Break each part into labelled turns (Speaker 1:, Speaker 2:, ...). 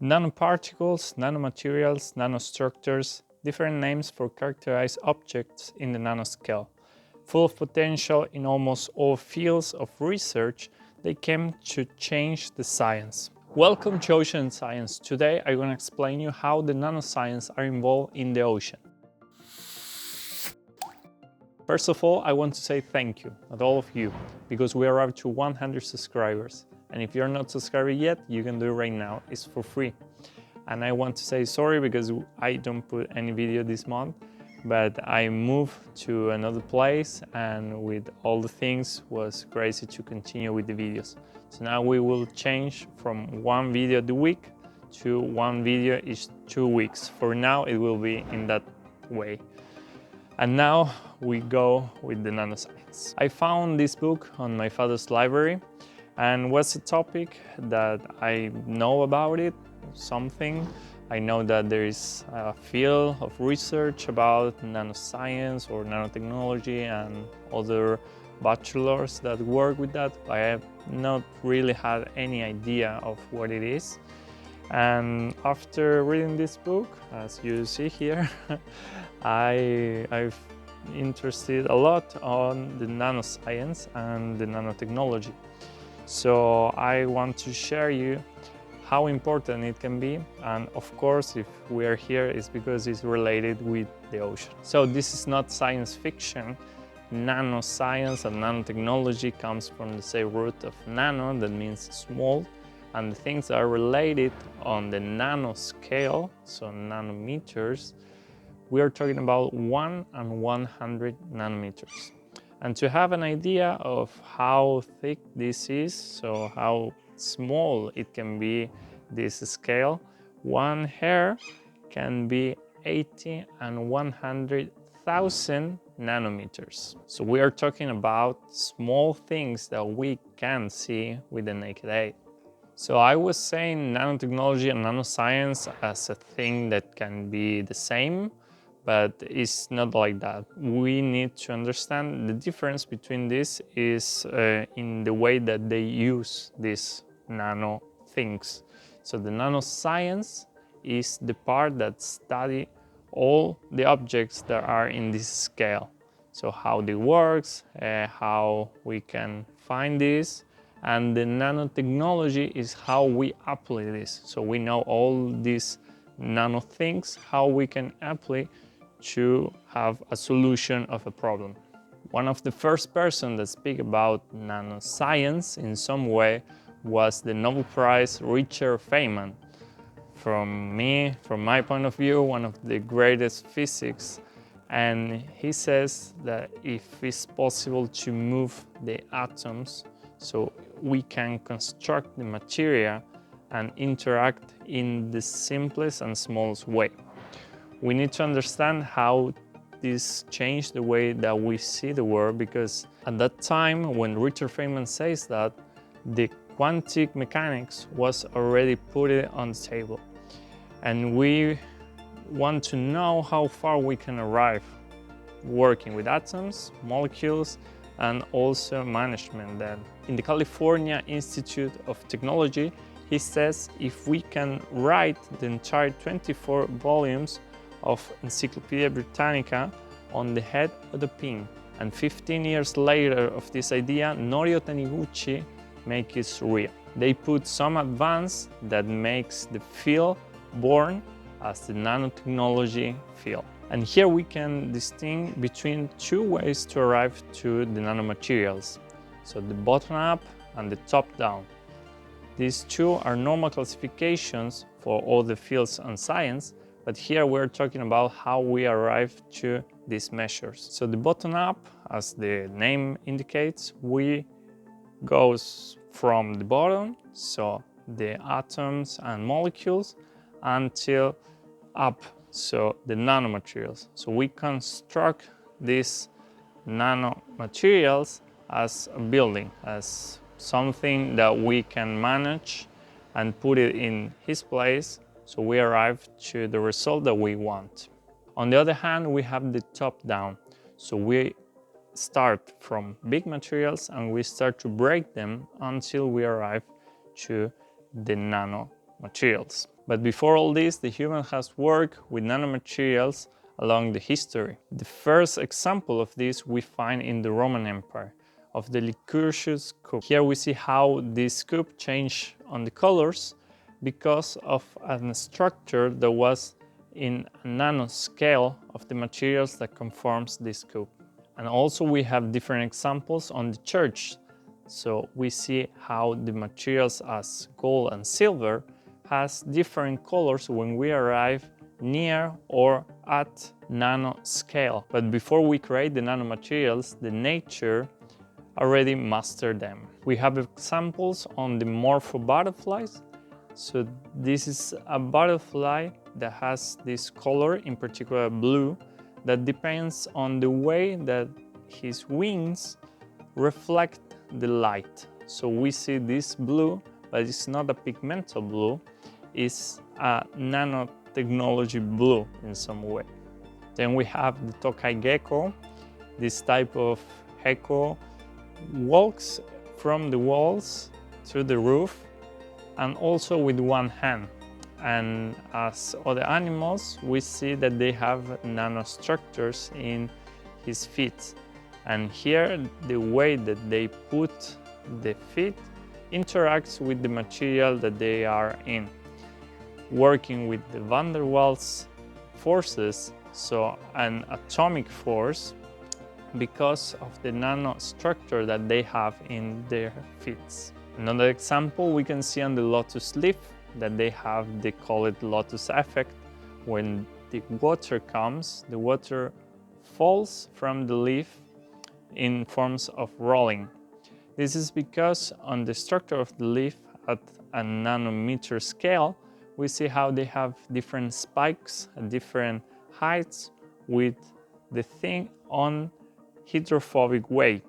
Speaker 1: Nanoparticles, nanomaterials, nanostructures, different names for characterized objects in the nanoscale. Full of potential in almost all fields of research, they came to change the science. Welcome to Ocean Science. Today I'm going to explain you how the nanoscience are involved in the ocean. First of all, I want to say thank you, at all of you, because we arrived to 100 subscribers. And if you're not subscribed yet, you can do it right now. It's for free. And I want to say sorry because I don't put any video this month, but I moved to another place and with all the things was crazy to continue with the videos. So now we will change from one video a week to one video each 2 weeks. For now, it will be in that way. And now we go with the nanoscience. I found this book on my father's library and was a topic that I know about it, something. I know that there is a field of research about nanoscience or nanotechnology and other bachelors that work with that. I have not really had any idea of what it is. And after reading this book, as you see here, I've interested a lot on the nanoscience and the nanotechnology. So I want to share you how important it can be, and of course if we are here it's because it's related with the ocean. So this is not science fiction. Nanoscience and nanotechnology comes from the same root of nano, that means small, and the things that are related on the nanoscale, so nanometers, we are talking about 1 and 100 nanometers. And to have an idea of how thick this is, so how small it can be, this scale, one hair can be 80 and 100,000 nanometers. So we are talking about small things that we can see with the naked eye. So I was saying nanotechnology and nanoscience as a thing that can be the same, but it's not like that. We need to understand the difference between this is in the way that they use these nano things. So the nanoscience is the part that study all the objects that are in this scale. So how they works, how we can find this, and the nanotechnology is how we apply this. So we know all these nano things, how we can apply to have a solution of a problem. One of the first person that speak about nanoscience in some way was the Nobel Prize Richard Feynman. From my point of view, one of the greatest physics, and he says that if it's possible to move the atoms so we can construct the material and interact in the simplest and smallest way. We need to understand how this changed the way that we see the world, because at that time when Richard Feynman says that, the quantum mechanics was already put on the table. And we want to know how far we can arrive working with atoms, molecules, and also management. Then in the California Institute of Technology, he says if we can write the entire 24 volumes of Encyclopedia Britannica on the head of the pin, and 15 years later of this idea, Norio Taniguchi make it real. They put some advance that makes the field born as the nanotechnology field. And here we can distinguish between two ways to arrive to the nanomaterials. So the bottom up and the top down. These two are normal classifications for all the fields on science, but here we're talking about how we arrive to these measures. So the bottom up, as the name indicates, we goes from the bottom, so the atoms and molecules, until up, so the nanomaterials. So we construct these nanomaterials as a building, as something that we can manage and put it in its place, so we arrive to the result that we want. On the other hand, we have the top down. So we start from big materials and we start to break them until we arrive to the nano materials. But before all this, the human has worked with nanomaterials along the history. The first example of this we find in the Roman Empire, of the Lycurgus cup. Here we see how this cup changed on the colors because of a structure that was in a nanoscale of the materials that conforms this cup. And also we have different examples on the church. So we see how the materials as gold and silver has different colors when we arrive near or at nanoscale. But before we create the nanomaterials, the nature already mastered them. We have examples on the morpho butterflies. So this is a butterfly that has this color, in particular blue, that depends on the way that his wings reflect the light. So we see this blue, but it's not a pigmental blue, it's a nanotechnology blue in some way. Then we have the Tokai gecko. This type of gecko walks from the walls to the roof and also with one hand. And as other animals, we see that they have nanostructures in his feet. And here, the way that they put the feet interacts with the material that they are in, working with the van der Waals forces, so an atomic force, because of the nanostructure that they have in their feet. Another example we can see on the lotus leaf that they have, they call it lotus effect. When the water comes, the water falls from the leaf in forms of rolling. This is because on the structure of the leaf at a nanometer scale, we see how they have different spikes at different heights with the thing on hydrophobic way.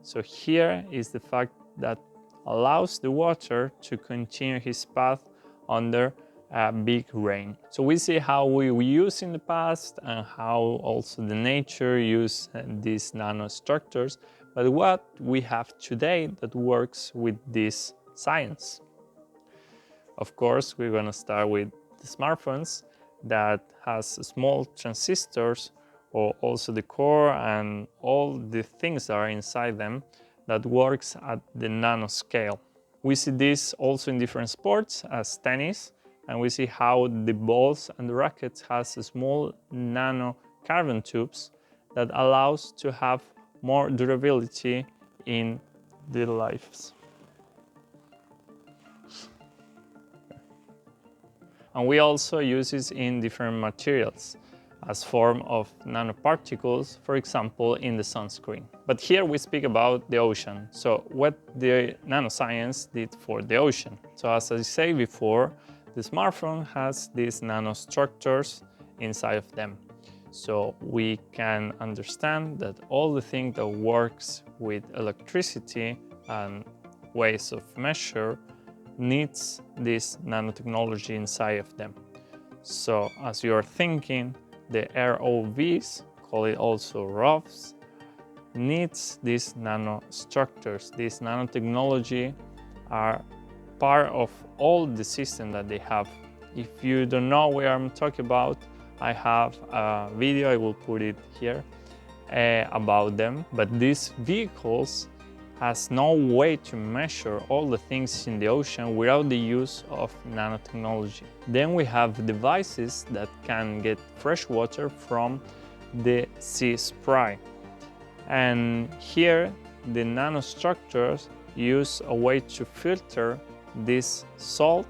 Speaker 1: So here is the fact that allows the water to continue his path under a big rain. So we see how we used in the past and how also the nature used these nanostructures, but what we have today that works with this science. Of course, we're going to start with the smartphones that has small transistors, or also the core and all the things that are inside them that works at the nanoscale. We see this also in different sports as tennis, and we see how the balls and the rackets has small nano carbon tubes that allows to have more durability in the lives. And we also use it in different materials as form of nanoparticles, for example, in the sunscreen. But here we speak about the ocean. So what the nanoscience did for the ocean. So as I said before, the smartphone has these nanostructures inside of them. So we can understand that all the things that works with electricity and ways of measure needs this nanotechnology inside of them. So as you are thinking, the ROVs, call it also ROVs, needs these nanostructures. This nanotechnology are part of all the system that they have. If you don't know what I'm talking about, I have a video, I will put it here, about them. But these vehicles has no way to measure all the things in the ocean without the use of nanotechnology. Then we have devices that can get fresh water from the sea spray. And here the nanostructures use a way to filter this salt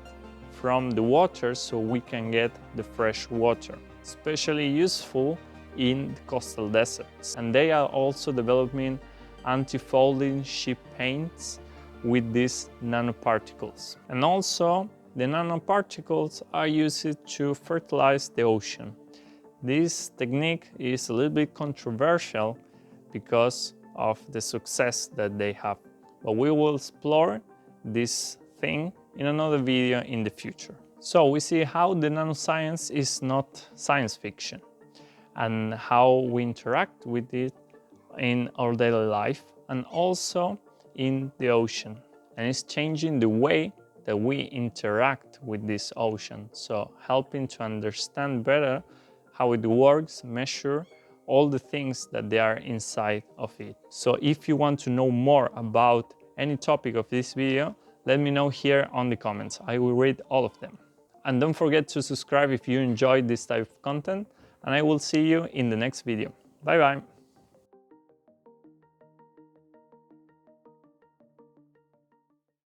Speaker 1: from the water so we can get the fresh water. Especially useful in the coastal deserts. And they are also developing anti-folding ship paints with these nanoparticles. And also, the nanoparticles are used to fertilize the ocean. This technique is a little bit controversial because of the success that they have. But we will explore this thing in another video in the future. So we see how the nanoscience is not science fiction and how we interact with it in our daily life and also in the ocean. And it's changing the way that we interact with this ocean, so helping to understand better how it works, measure all the things that they are inside of it. So if you want to know more about any topic of this video, let me know here on the comments. I will read all of them. And don't forget to subscribe if you enjoyed this type of content, and I will see you in the next video. Bye bye!